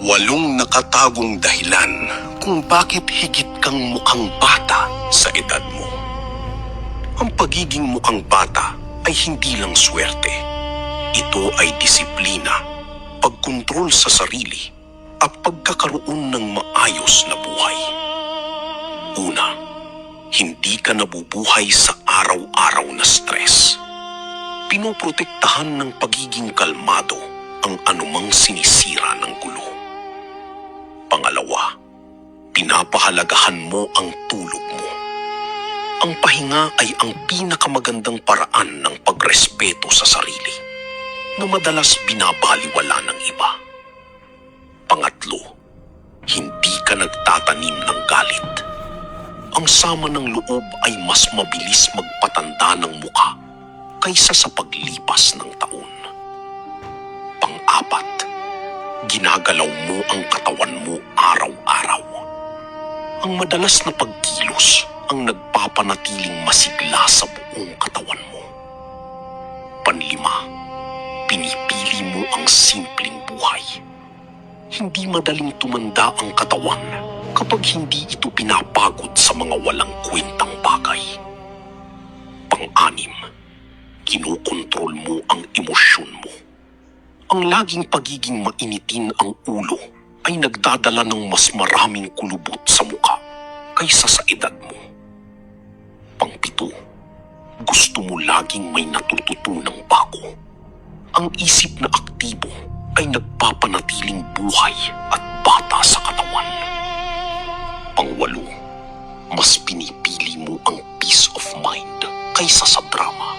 Walong nakatagong dahilan kung bakit higit kang mukhang bata sa edad mo. Ang pagiging mukhang bata ay hindi lang swerte. Ito ay disiplina, pagkontrol sa sarili, at pagkakaroon ng maayos na buhay. Una, hindi ka nabubuhay sa araw-araw na stress. Pinoprotektahan ng pagiging kalmado ang anumang sinisira ng gulo. Pangalawa, pinapahalagahan mo ang tulog mo. Ang pahinga ay ang pinakamagandang paraan ng pagrespeto sa sarili, na madalas binabaliwala ng iba. Pangatlo, hindi ka nagtatanim ng galit. Ang sama ng loob ay mas mabilis magpatanda ng mukha kaysa sa paglipas ng taon. Pang-apat, ginagalaw mo ang katawan mo araw-araw. Ang madalas na pagkilos ang nagpapanatiling masigla sa buong katawan mo. Panlima, pinipili mo ang simpleng buhay. Hindi madaling tumanda ang katawan kapag hindi ito pinapagod sa mga walang kwentang bagay. Pang-anim, kinukontrol mo ang emosyon mo. Ang laging pagiging mainitin ang ulo ay nagdadala ng mas maraming kulubot sa mukha kaysa sa edad mo. Pang-pito, gusto mo laging may natututunang bago. Ang isip na aktibo ay nagpapanatiling buhay at bata sa katawan. Pang-walo, mas pinipili mo ang peace of mind kaysa sa drama.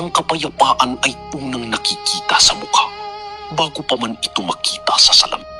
Ang kapayapaan ay unang nakikita sa mukha bago pa man ito makita sa salamin.